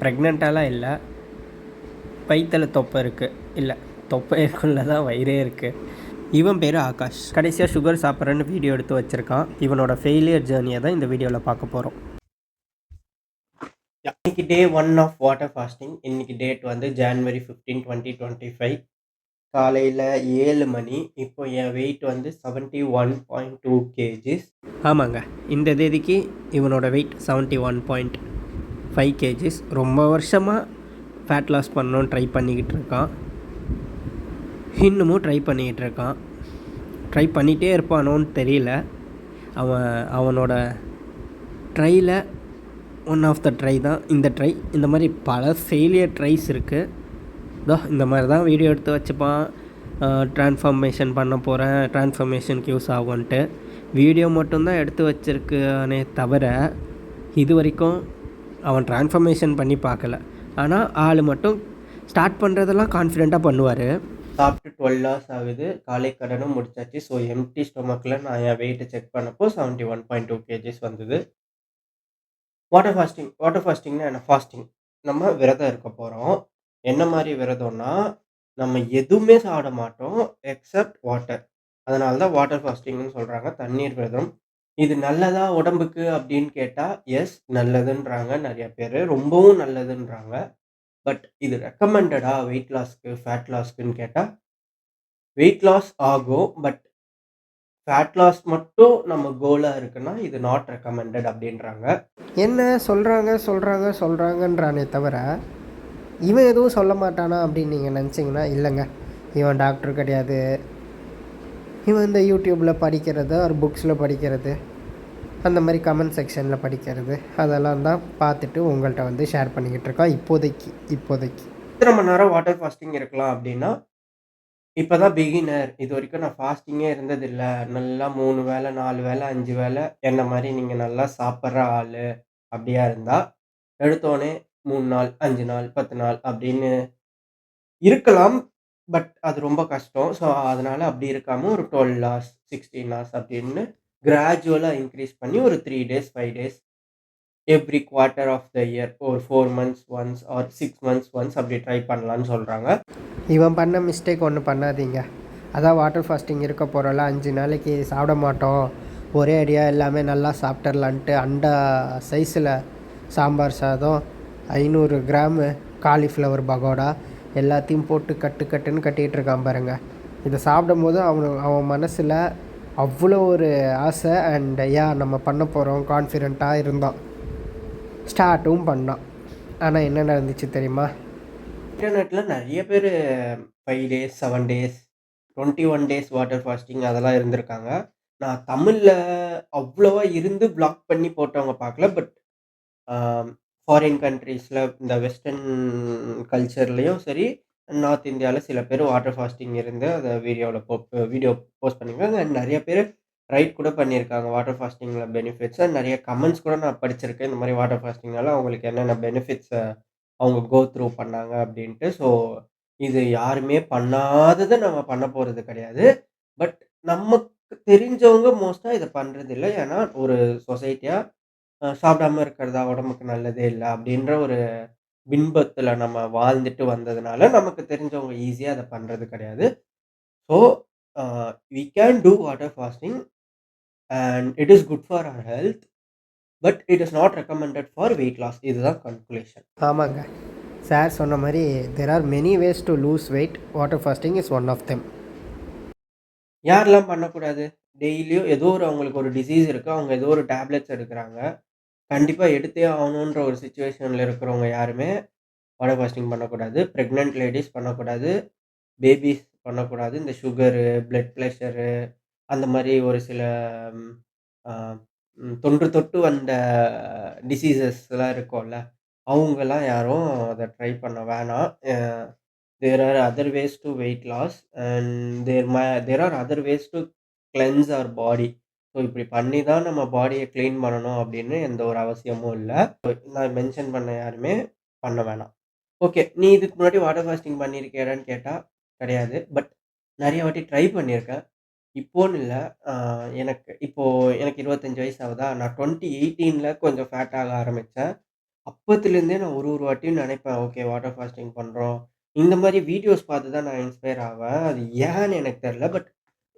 ப்ரெக்னெண்ட்டாலாம் இல்லை, வயிற்றில் தொப்பை இருக்குது. இல்லை, தொப்பை இருக்குள்ள தான் வயிறே இருக்குது. இவன் பேர் ஆகாஷ். கடைசியாக சுகர் சாப்பிட்றேன்னு வீடியோ எடுத்து வச்சுருக்கான். இவனோட ஃபெயிலியர் ஜேர்னியை தான் இந்த வீடியோவில் பார்க்க போகிறோம். இன்னைக்கு டே 1 ஆஃப் வாட்டர் ஃபாஸ்டிங். இன்னைக்கு டேட் வந்து January 15, 2025. காலையில் 7 மணி. இப்போ என் வெயிட் வந்து 71.2 kgs. ஆமாங்க, இந்த தேதிக்கு இவனோட வெயிட் 71.5 kgs. ரொம்ப வருஷமாக ஃபேட் லாஸ் பண்ணணும்னு ட்ரை பண்ணிக்கிட்டு இருக்கான். இன்னமும் ட்ரை பண்ணிக்கிட்டு இருக்கான். ட்ரை பண்ணிகிட்டே இருப்பானோன்னு தெரியல. அவனோட ட்ரையில் ஒன் ஆஃப் த ட்ரை தான் இந்த ட்ரை. இந்த மாதிரி பல ஃபெயிலியர் ட்ரைஸ் இருக்குது. இதோ இந்த மாதிரி தான் வீடியோ எடுத்து வச்சுப்பான். ட்ரான்ஸ்ஃபார்மேஷன் பண்ண போகிறேன், ட்ரான்ஸ்ஃபார்மேஷனுக்கு யூஸ் ஆகும்ன்ட்டு வீடியோ மட்டும்தான் எடுத்து வச்சுருக்கானே தவிர இது வரைக்கும் அவன் ட்ரான்ஸ்ஃபார்மேஷன் பண்ணி பார்க்கல. ஆனால் ஆள் மட்டும் ஸ்டார்ட் பண்ணுறதெல்லாம் கான்ஃபிடெண்ட்டாக பண்ணுவார். சாப்பிட்டு 12 hours ஆகுது. காலை கடனும் முடிச்சாச்சு. ஸோ எம்டி ஸ்டொமக்கில் நான் என் வெயிட்டை செக் பண்ணப்போ 71.2 kgs வந்தது. வாட்டர் ஃபாஸ்டிங்னா என்ன? ஃபாஸ்டிங் நம்ம விரதம் இருக்க போகிறோம். என்ன மாதிரி விரதம்னா, நம்ம எதுவுமே சாப்பிட மாட்டோம் எக்ஸப்ட் வாட்டர். அதனால தான் வாட்டர் ஃபாஸ்டிங்னு சொல்கிறாங்க, தண்ணீர் விரதம். இது நல்லதா உடம்புக்கு அப்படின்னு கேட்டால் எஸ், நல்லதுன்றாங்க நிறைய பேர், ரொம்பவும் நல்லதுன்றாங்க. பட் இது ரெக்கமெண்டடா வெயிட் லாஸ்க்கு, ஃபேட் லாஸ்க்குன்னு கேட்டால் வெயிட் லாஸ் ஆகும். பட் ஃபேட் லாஸ் மட்டும் நம்ம கோலாக இருக்குன்னா இது நாட் ரெக்கமெண்டட் அப்படின்றாங்க. என்ன சொல்கிறாங்கன்றானே தவிர இவன் எதுவும் சொல்ல மாட்டானா அப்படின்னு நீங்கள் நினச்சிங்கன்னா இல்லைங்க. இவன் டாக்டர் கிடையாது. இவன் இந்த யூடியூப்பில் படிக்கிறது, ஒரு புக்ஸில் படிக்கிறது, அந்த மாதிரி கமெண்ட் செக்ஷனில் படிக்கிறது, அதெல்லாம் தான் பார்த்துட்டு உங்கள்கிட்ட வந்து ஷேர் பண்ணிக்கிட்டு இருக்கான் இப்போதைக்கு. எத்தனை மணி நேரம் வாட்டர் ஃபாஸ்டிங் இருக்கலாம் அப்படின்னா, இப்போ தான் பிகினர். இது வரைக்கும் நான் ஃபாஸ்டிங்கே இருந்ததில்லை, நல்லா 3 வேளை 4 வேளை 5 வேளை என்ன மாதிரி நீங்கள் நல்லா சாப்பிட்ற ஆள் அப்படியா இருந்தால் எடுத்தோடனே 3 நாள் 5 நாள் 10 நாள் அப்படின்னு இருக்கலாம். பட் அது ரொம்ப கஷ்டம். ஸோ அதனால் அப்படி இருக்காமல் ஒரு 12 hours 16 hours அப்படின்னு கிராஜுவலாக இன்க்ரீஸ் பண்ணி ஒரு 3 days 5 days every quarter of the year, ஒரு 4 months once or 6 months once அப்படி ட்ரை பண்ணலான்னு சொல்கிறாங்க. இவன் பண்ண மிஸ்டேக் ஒன்று பண்ணாதீங்க. அதான் வாட்டர் ஃபாஸ்டிங் இருக்க போகிறோம்ல, 5 நாளைக்கு சாப்பிட மாட்டோம், ஒரே அடியாக எல்லாமே நல்லா சாப்பிட்றலான்ட்டு அண்டா சைஸில் சாம்பார் சாதம், 500 கிராமு காலிஃப்ளவர் பகோடா எல்லாத்தையும் போட்டு கட்டுன்னு கட்டிகிட்டு இருக்கான் பாருங்க. இதை சாப்பிடும் போது அவன் மனசில் அவ்வளோ ஒரு ஆசை அண்ட் நம்ம பண்ண போகிறோம் கான்ஃபிடெண்ட்டாக இருந்தான். ஸ்டார்ட்டும் பண்ணான். ஆனால் என்ன நடந்துச்சு தெரியுமா? இன்டர்நெட்டில் நிறைய பேர் 5 days 7 days 21 days water fasting அதெல்லாம் இருந்திருக்காங்க. நான் தமிழில் அவ்வளோவா இருந்து பிளாக் பண்ணி போட்டவங்க பார்க்கல. பட் ஃபாரின் கண்ட்ரீஸில் இந்த வெஸ்டர்ன் கல்ச்சர்லேயும் சரி, நார்த் இந்தியாவில் சில பேர் வாட்டர் ஃபாஸ்டிங் இருந்து அதை வீடியோ போஸ்ட் பண்ணியிருக்காங்க. அண்ட் நிறைய பேர் ரைட் கூட பண்ணியிருக்காங்க வாட்டர் ஃபாஸ்டிங்கில் பெனிஃபிட்ஸ். அண்ட் நிறைய கமெண்ட்ஸ் கூட நான் படிச்சிருக்கேன், இந்த மாதிரி வாட்டர் ஃபாஸ்டிங்னால அவங்களுக்கு என்னென்ன பெனிஃபிட்ஸை அவங்க கோ த்ரூ பண்ணாங்க அப்படின்ட்டு. ஸோ இது யாருமே பண்ணாததை நம்ம பண்ண போகிறது கிடையாது. பட் நமக்கு தெரிஞ்சவங்க மோஸ்ட்டாக இதை பண்ணுறது இல்லை. ஏன்னா ஒரு சொசைட்டியாக சாப்பிடாம இருக்கிறதா உடம்புக்கு நல்லதே இல்லை அப்படின்ற ஒரு பின்பத்தில் நம்ம வாழ்ந்துட்டு வந்ததுனால நமக்கு தெரிஞ்சவங்க ஈஸியாக அதை பண்ணுறது கிடையாது. So we can do water fasting and it is good for our health, but it is not recommended for weight loss. இதுதான் கன்க்ளூஷன். ஆமாங்க, சார் சொன்ன மாதிரி there are many ways to lose weight. Water fasting is one of them. யாரெல்லாம் பண்ணக்கூடாது? டெய்லியும் ஏதோ அவங்களுக்கு ஒரு டிசீஸ் இருக்குது, அவங்க ஏதோ ஒரு டேப்லெட்ஸ் எடுக்கிறாங்க, கண்டிப்பாக எடுத்தே ஆகணுன்ற ஒரு சுச்சுவேஷனில் இருக்கிறவங்க யாருமே வாட்டர் ஃபாஸ்டிங் பண்ணக்கூடாது. ப்ரெக்னென்ட் லேடிஸ் பண்ணக்கூடாது, பேபிஸ் பண்ணக்கூடாது. இந்த சுகரு, பிளட் ப்ரெஷரு, அந்த மாதிரி ஒரு சில தொன்று தொட்டு வந்த டிசீசஸ்லாம் இருக்கும்ல, அவங்கெல்லாம் யாரும் அதை ட்ரை பண்ண வேணாம். There are other ways to weight loss and there are other ways to cleanse our body. So இப்படி பண்ணி தான் நம்ம பாடியை க்ளீன் பண்ணணும் அப்படின்னு எந்த ஒரு அவசியமும் இல்லை. நான் மென்ஷன் பண்ண யாருமே பண்ண வேணாம். ஓகே, நீ இதுக்கு முன்னாடி வாட்டர் ஃபாஸ்டிங் பண்ணியிருக்கியான்னு கேட்டால் கிடையாது. பட் நிறைய வாட்டி ட்ரை பண்ணியிருக்கேன். இப்போன்னு இல்லை, எனக்கு 25 வயசு ஆகுதா. நான் 2018 கொஞ்சம் ஃபேட் ஆக ஆரம்பித்தேன். அப்பத்துலேருந்தே நான் ஒரு வாட்டியும் நினைப்பேன், ஓகே வாட்டர் ஃபாஸ்டிங் பண்றோம். இந்த மாரி வீடியோஸ் பார்த்து தான் நான் இன்ஸ்பயர் ஆவேன். அது ஏன்னு எனக்கு தெரியல. பட்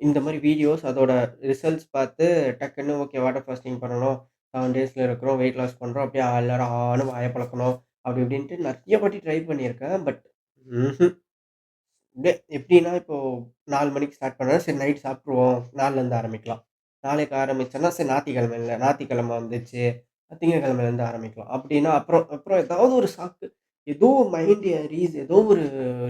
இந்த மாரி வீடியோஸ் அதோட ரிசல்ட்ஸ் பார்த்து டக்குன்னு ஓகே வாட்டர் ஃபாஸ்டிங் பண்ணணும். 7 டேஸ்ல இருக்கிறோம். வெயிட் லாஸ் பண்றோம். அப்படியே எல்லாரும் ஆன்னு வாய பொளக்கணும். அப்படி இப்படின்ட்டு நெறைய வாட்டி ட்ரை பண்ணியிருக்கேன். பட் ம்ஹ்ம். எப்படின்னா, இப்போ 4 மணிக்கு ஸ்டார்ட் பண்ணா, சரி நைட் சாப்ட்டுருவோம். நாளைலருந்து ஆரம்பிக்கலாம். நாளைக்கு ஆரம்பிச்சோன்னா, சரி ஞாயித்துக்கிழமை இல்ல. ஞாயித்துக்கிழமை வந்துச்சு. திங்கட்கிழமைலருந்து ஆரம்பிக்கலாம். அப்படின்னா, அப்புறம் அப்புறம் ஏதாவது ஒரு சாக்கு, ஏதோ மைண்ட் ஏதோ ஒரு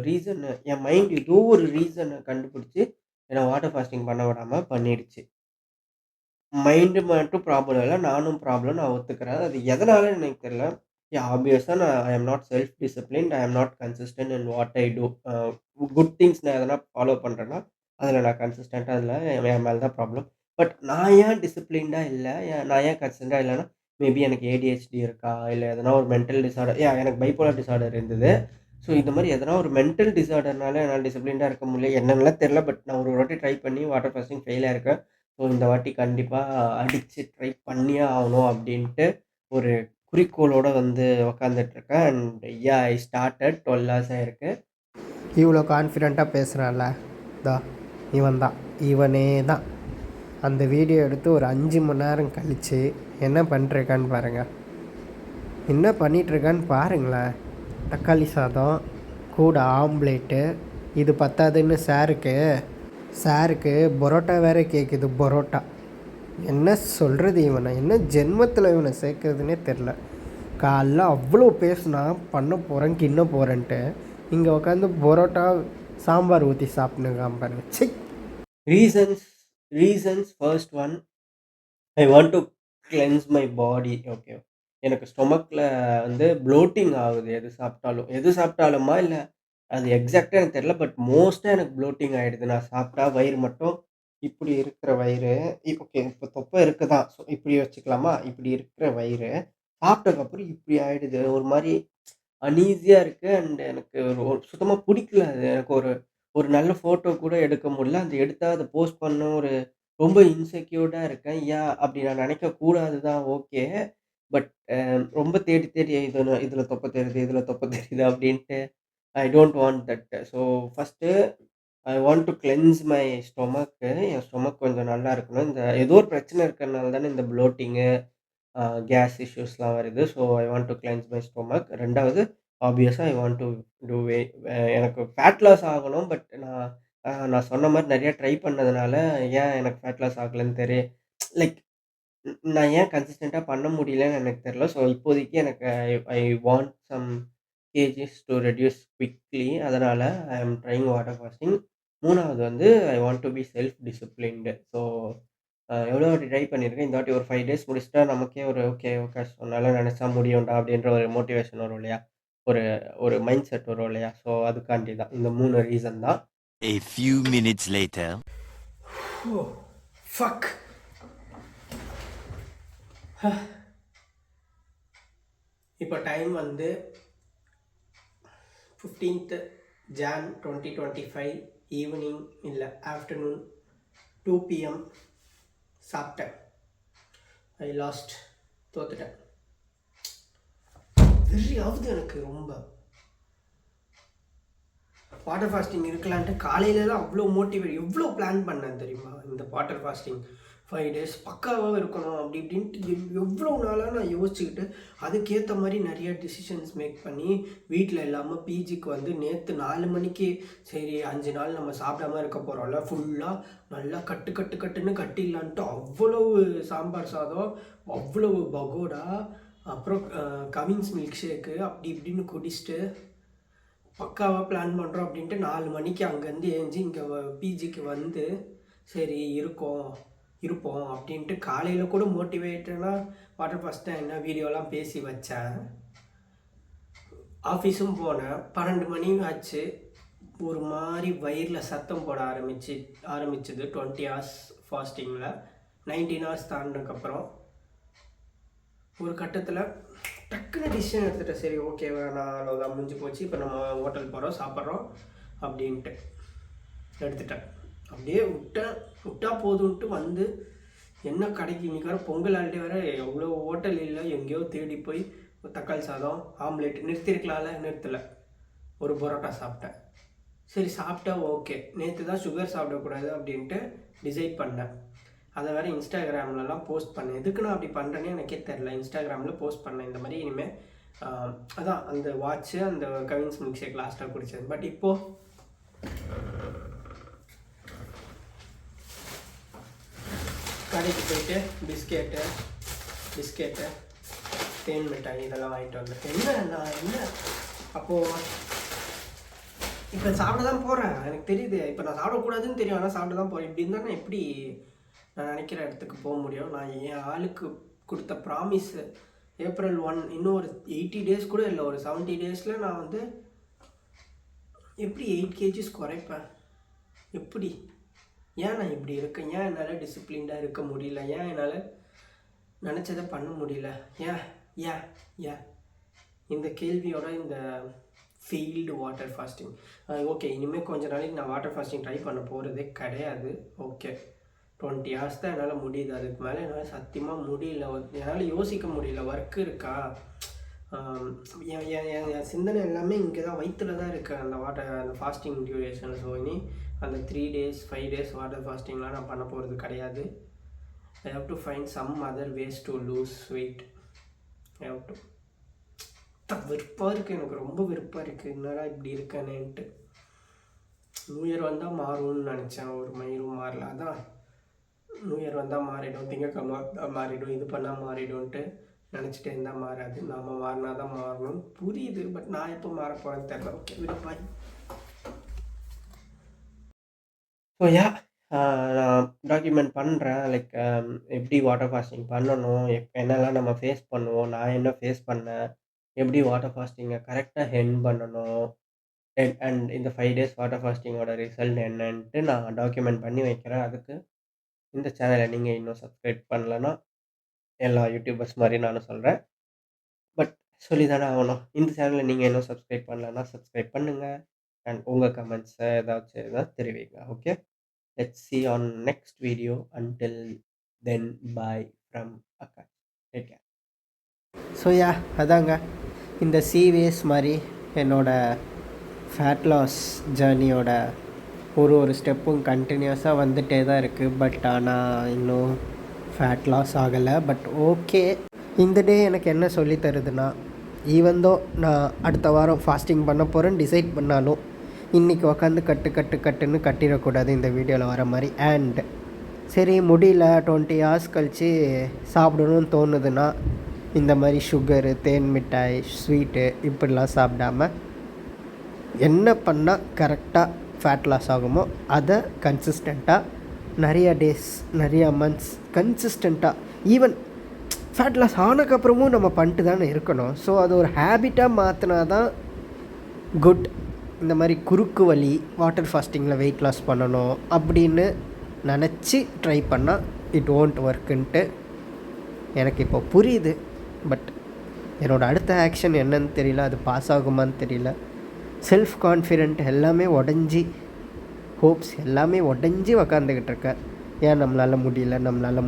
ரீசன் என் மைண்ட் ஏதோ ஒரு ரீசன கண்டுபிடிச்சு, என்ன வாட்டர் ஃபாஸ்டிங் பண்ண விடாம பண்ணிடுச்சு. மைண்ட் மட்டும் ப்ராப்ளம் இல்ல. நானும் ப்ராப்ளம் நான் ஒத்துக்கிறேன். அது எதனாலன்னு எனக்கு தெரியல. ஆப்வியஸா நான் I am not self disciplined. I am not consistent in what I do. Good things நான் எதனா ஃபாலோ பண்றேன்னா, அதில நான் கன்சிஸ்டென்ட்டா இல்ல. என் மேல தான் ப்ராப்ளம். பட் நான் ஏன் டிசிப்ளின்டா இல்ல? நான் ஏன் கன்சிஸ்டென்ட்டா இல்லன்னா, மேபி எனக்கு ஏடிஹெச்டி இருக்கா? இல்ல எதனா ஒரு மென்டல் டிஸார்டர் எனக்கு பைப்போலார் டிஸார்டர் இருந்தது. ஸோ இந்த மாரி எதனா ஒரு மென்டல் டிஸார்டர்னால என்னால டிசிப்ளின்டா இருக்க முடியல. என்னன்னுலாம் தெரியல. பட் நான் ஒரு வாட்டி ட்ரை பண்ணி வாட்டர் ஃபாஸ்டிங் ஃபெயில் ஆயிருக்கேன். ஸோ இந்த வாட்டி கண்டிப்பா அடிச்சு ட்ரை பண்ணியே ஆவணும் அப்டின்ட்டு ஒரு குறிக்கோளோட வந்து உக்காந்துட்டுருக்கேன். அண்ட் ஐ ஸ்டார்டட் 12 ஹார்ஸ் ஆயிருக்கு. இவ்வளோ கான்ஃபிடெண்ட்டாக பேசுகிறான்ல, இதோ இவன் தான், இவனே தான். அந்த வீடியோ எடுத்து ஒரு 5 மணி நேரம் கழித்து என்ன பண்ணிட்டுருக்கான்னு பாருங்கள். என்ன பண்ணிகிட்ருக்கான்னு பாருங்களேன். தக்காளி சாதம் கூட ஆம்லேட்டு. இது பத்தாதுன்னு சாருக்கு பரோட்டா வேறு கேட்குது. பரோட்டா என்ன சொல்கிறது, இவனை என்ன ஜென்மத்தில் இவனை சேர்க்குறதுனே தெரில. காலைல அவ்வளோ பேசுனா பண்ண போகிறேன் கிண்ண போகிறேன்ட்டு இங்கே உட்காந்து பரோட்டா சாம்பார் ஊற்றி சாப்பிட்ணுக்காம பாருங்க. C. Reasons reasons first one, I want to cleanse my body. Okay. எனக்கு ஸ்டொமக்ல வந்து ப்ளோட்டிங் ஆகுது எது சாப்பிட்டாலுமா இல்ல அது எக்ஸாக்ட்டா எனக்கு தெரியல. பட் மோஸ்ட்டா எனக்கு ப்ளோட்டிங் ஆயிடுது. நான் சாப்பிட்டா வயிறு மட்டும் இப்படி இருக்கிற வயிறு ஓகே இப்ப தொப்பை இருக்குதான். ஸோ இப்படி வச்சுக்கலாமா? இப்படி இருக்கிற வயிறு சாப்பிட்டதுக்கப்புறம் இப்படி ஆயிடுது. ஒரு மாரி அன்ஈஸியா இருக்கு. அண்ட் எனக்கு ஒரு ஒரு சுத்தமா புடிக்கல அது. எனக்கு ஒரு ஒரு நல்ல ஃபோட்டோ கூட எடுக்க முடியல. அந்த எடுத்தா அத போஸ்ட் பண்ண ஒரு ரொம்ப இன்செக்யூர்டா இருக்கேன். அப்படி நான் நினைக்கக் கூடாது தான் ஓகே. பட் ரொம்ப தேடி தேடி இதுல தொப்பை தெரியுது, இதுல தொப்பை தெரியுது அப்படின்ட்டு I don't want that. So first I want to cleanse my stomach. N stomach கொஞ்சம் நல்லா இருக்கணும். இந்த ஏதோ ஒரு பிரச்சனை இருக்கிறனால தானே இந்த ப்ளோட்டிங்கு, கேஸ் இஷ்யூஸ்லாம் வருது. So I want to cleanse my stomach. 2வது ஆப்வியஸா I want to do way எனக்கு ஃபேட் லாஸ் ஆகணும். பட் நான் சொன்ன மாரி நெறைய ட்ரை பண்ணதுனால, ஏன் எனக்கு ஃபேட் லாஸ் ஆகலன்னு லைக் நான் ஏன் கன்சிஸ்டன்ட்டா பண்ண முடியலன்னு எனக்கு தெரியல. ஸோ இப்போதைக்கு எனக்கு I I want some KGs to reduce quickly. அதனால I am trying water fasting. 3வது வந்து I want to be self disciplined. So எவ்வளோ வாட்டி ட்ரை பண்ணியிருக்கேன். இந்த வாட்டி ஒரு 5 டேஸ் முடிச்சுட்டா நமக்கே ஒரு ஓகே, ஓகே உன்னால நெனச்சா முடியும்டா அப்படின்ற ஒரு மோட்டிவேஷன் வரும் இல்லையா? ஒரு ஒரு மைண்ட் செட் வரும் இல்லையா? ஸோ அதுக்காண்டி தான். இந்த 3 ரீசன் தான். A few minutes later. Fuck. இப்போ டைம் வந்து 15th Jan 2025 ஈவினிங் இல்லை ஆஃப்டர்நூன் 2 PM சாப்பிட்டேன். ஐ லாஸ்ட், தோத்துட்டேன். வெறியாவது எனக்கு ரொம்ப. வாட்டர் ஃபாஸ்டிங் இருக்கலான்ட்டு காலையிலலாம் அவ்வளோ மோட்டிவேட், எவ்வளோ பிளான் பண்ணேன் தெரியுமா? இந்த வாட்டர் ஃபாஸ்டிங் 5 டேஸ் பக்காவாக இருக்கணும் அப்படி இப்படின்ட்டு எவ்வளோ நாளாக நான் யோசிச்சுக்கிட்டு அதுக்கேற்ற மாதிரி நிறைய டிசிஷன்ஸ் மேக் பண்ணி வீட்டில் இல்லாமல் பிஜிக்கு வந்து நேற்று 4 மணிக்கு சரி 5 நாள் நம்ம சாப்பிடாம இருக்க போகிறோம்ல, ஃபுல்லாக நல்லா கட்டுன்னு கட்டிடலான்ட்டு அவ்வளவு சாம்பார் சாதம், அவ்வளவு பகோடா, அப்புறம் கவின்ஸ் மில்க் ஷேக்கு அப்படி இப்படின்னு குடிச்சிட்டு பக்காவாக பிளான் பண்ணுறோம் அப்படின்ட்டு 4 மணிக்கு அங்கேருந்து ஏஞ்சி இங்கே பிஜிக்கு வந்து சரி இருப்போம் அப்படின்ட்டு காலையில் கூட மோட்டிவேட்டடாக வாட்டர் ஃபாஸ்ட்டாக என்ன வீடியோலாம் பேசி வச்சேன். ஆஃபீஸும் போனேன். 12 மணி ஆச்சு. ஒரு மாதிரி வயிறில் சத்தம் போட ஆரம்பிச்சது 20 ஹார்ஸ் ஃபாஸ்டிங்கில். 19 ஹார்ஸ் தாண்டினதுக்கப்புறம் ஒரு கட்டத்தில் டக்குன்னு டிசிஷன் எடுத்துகிட்டேன். சரி ஓகே வேணாம், அவ்வளோதான் முடிஞ்சு போச்சு, இப்போ நம்ம ஹோட்டல் போகிறோம் சாப்பிட்றோம் அப்படின்ட்டு எடுத்துட்டேன். அப்படியே விட்டா போதுன்ட்டு வந்து என்ன கடைக்கு இன்றைக்கி வர பொங்கல் ஆல்ரெடி வேறு எவ்வளோ ஹோட்டல் இல்லை, எங்கேயோ தேடி போய் தக்காளி சாதம், ஆம்லேட். நிறுத்திருக்கலாம்ல, நிறுத்தலை. ஒரு பரோட்டா சாப்பிட்டேன். சரி சாப்பிட்டா ஓகே. நேற்று தான் சுகர் சாப்பிடக்கூடாது அப்படின்ட்டு டிசைட் பண்ணேன். அதை வேறு இன்ஸ்டாகிராம்லலாம் போஸ்ட் பண்ணேன். எதுக்கு நான் அப்படி பண்ணுறேன்னு எனக்கே தெரில. இன்ஸ்டாகிராமில் போஸ்ட் பண்ணேன் இந்த மாதிரி இனிமேல் அதான் அந்த வாட்ச்சு, அந்த கவின்ஸ் மில்க் ஷேக் லாஸ்ட்டாக குடித்தது. பட் இப்போது கடைக்கு போயிட்டு பிஸ்கெட்டு தேன் மிட்டாய் இதெல்லாம் வாங்கிட்டு வந்தேன். என்ன அப்போது இப்போ சாப்பிட தான் போகிறேன். எனக்கு தெரியுது இப்போ நான் சாப்பிடக்கூடாதுன்னு தெரியும், ஆனால் சாப்பிட தான் போகிறேன். இப்படி இருந்தால் நான் எப்படி நான் நினைக்கிற இடத்துக்கு போக முடியும்? நான் என் ஆளுக்கு கொடுத்த ப்ராமிஸு April 1 இன்னும் ஒரு 80 டேஸ் கூட இல்லை, ஒரு 70 டேஸில் நான் வந்து எப்படி 8 kgs குறைப்பேன்? எப்படி? ஏன் நான் இப்படி இருக்கேன்? ஏன் என்னால் டிசிப்ளின்டாக இருக்க முடியல? ஏன் என்னால் நினச்சதை பண்ண முடியல? ஏன் ஏன் ஏன் இந்த கேள்வியோட இந்த ஃபெயில்டு வாட்டர் ஃபாஸ்டிங். ஓகே, இனிமேல் கொஞ்ச நாளைக்கு நான் வாட்டர் ஃபாஸ்டிங் ட்ரை பண்ண போகிறதே கிடையாது. ஓகே, 20 hours தான் என்னால் முடியுது. அதுக்கு மேலே என்னால் சத்தியமாக முடியல. என்னால் யோசிக்க முடியல. ஒர்க் இருக்கா, என் சிந்தனை எல்லாமே இங்கே தான், வயிற்றில் தான் இருக்குது அந்த ஃபாஸ்டிங் டியூரேஷன். ஸோ இனி அந்த 3 days 5 days வாட்டர் ஃபாஸ்டிங்லாம் நான் பண்ண போகிறது கிடையாது. I have to find some other ways to lose weight. I have to. விருப்பம் இருக்குது, எனக்கு ரொம்ப விருப்பம் இருக்குது. என்னடா இப்படி இருக்கேனேன்ட்டு. நியூ இயர் வந்தால் மாறும்னு நினச்சேன், ஒரு மயிரும் மாறல. அதான் நியூ இயர் வந்தால் மாறிடும், திங்கக்கிழமை வந்தால் மாறிடும், இது பண்ணால் மாறிடும்ன்ட்டு நினச்சிட்டே இருந்தால் மாறாது. நாம் மாறினா தான் மாறணும், புரியுது. பட் நான் எப்போ மாற போகிறேன்னு தெரியல. ஓகே, விடுப்பாய். ஸோ நான் டாக்குமெண்ட் பண்ணுறேன். லைக் எப்படி வாட்டர் ஃபாஸ்டிங் பண்ணணும், என்னெல்லாம் நம்ம ஃபேஸ் பண்ணுவோம், நான் என்ன ஃபேஸ் பண்ணேன், எப்படி வாட்டர் ஃபாஸ்டிங்கை கரெக்டாக ஹெண்ட் பண்ணணும், அண்ட் இந்த 5 days வாட்டர் ஃபாஸ்டிங்கோட ரிசல்ட் என்னன்ட்டு நான் டாக்குமெண்ட் பண்ணி வைக்கிறேன். அதுக்கு இந்த சேனலை நீங்கள் இன்னும் சப்ஸ்கிரைப் பண்ணலன்னா, எல்லா யூடியூபர்ஸ் மாதிரி நானும் சொல்கிறேன், பட் சொல்லி தானே ஆகணும். இந்த சேனலை நீங்கள் இன்னும் சப்ஸ்கிரைப் பண்ணலன்னா சப்ஸ்கிரைப் பண்ணுங்கள். அண்ட் உங்கள் கமெண்ட்ஸை ஏதாச்சும் தெரிவிங்க. Okay, let's see on next video. Until then, bye from Akash. Take care. So அதாங்க இந்த சீவேஸ் மாதிரி என்னோடய ஃபேட் லாஸ் ஜேர்னியோட ஒரு ஸ்டெப்பும் கண்டினியூஸாக வந்துகிட்டே தான் இருக்குது. பட் ஆனால் இன்னும் ஃபேட் லாஸ் ஆகலை. பட் ஓகே, இந்த டே எனக்கு என்ன சொல்லி தருதுன்னா, ஈவந்தோ நான் அடுத்த வாரம் ஃபாஸ்டிங் பண்ண போகிறேன்னு டிசைட் பண்ணாலும் இன்றைக்கி உக்காந்து கட்டுன்னு கட்டிடக்கூடாது இந்த வீடியோவில் வர மாதிரி. அண்ட் சரி முடியல 20 hours கழித்து சாப்பிடணும்னு தோணுதுன்னா இந்த மாதிரி சுகரு, தேன் மிட்டாய், ஸ்வீட்டு இப்படிலாம் சாப்பிடாமல் என்ன பண்ணால் கரெக்டாக ஃபேட் லாஸ் ஆகுமோ அதை கன்சிஸ்டண்ட்டாக நிறையா டேஸ், நிறையா மந்த்ஸ் கன்சிஸ்டண்ட்டாக, ஈவன் ஃபேட் லாஸ் ஆனதுக்கப்புறமும் நம்ம பண்ணிட்டு தானே இருக்கணும். ஸோ அது ஒரு ஹேபிட்டாக மாற்றினா தான் குட். இந்த மாதிரி குறுக்கு வழி வாட்டர் ஃபாஸ்டிங்கில் வெயிட் லாஸ் பண்ணணும் அப்படின்னு நினச்சி ட்ரை பண்ணால் இட் ஓன்ட் ஒர்க்குன்ட்டு எனக்கு இப்போ புரியுது. பட் என்னோடய அடுத்த ஆக்ஷன் என்னன்னு தெரியல, அது பாஸ் ஆகுமான்னு தெரியல. செல்ஃப் கான்ஃபிடென்ட் எல்லாமே உடஞ்சி, ஹோப்ஸ் எல்லாமே உடஞ்சி உக்காந்துக்கிட்டு இருக்கேன். ஏன் நம்மளால்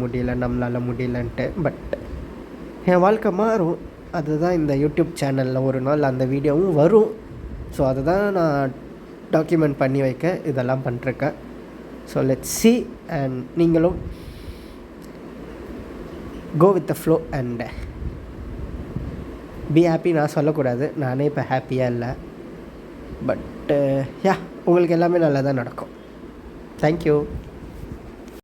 முடியலன்ட்டு. பட் என் வாழ்க்கை மாறும். அதுதான் இந்த யூடியூப் சேனலில் ஒரு நாள் அந்த வீடியோவும் வரும். ஸோ அதை தான் நான் டாக்குமெண்ட் பண்ணி வைக்க இதெல்லாம் பண்ணிருக்கேன். So let's see. அண்ட் நீங்களும் go with the flow and be happy. நான் சொல்லக்கூடாது, நானே இப்போ ஹாப்பியாக இல்லை. பட் உங்களுக்கு எல்லாமே நல்லா தான் நடக்கும். தேங்க்யூ.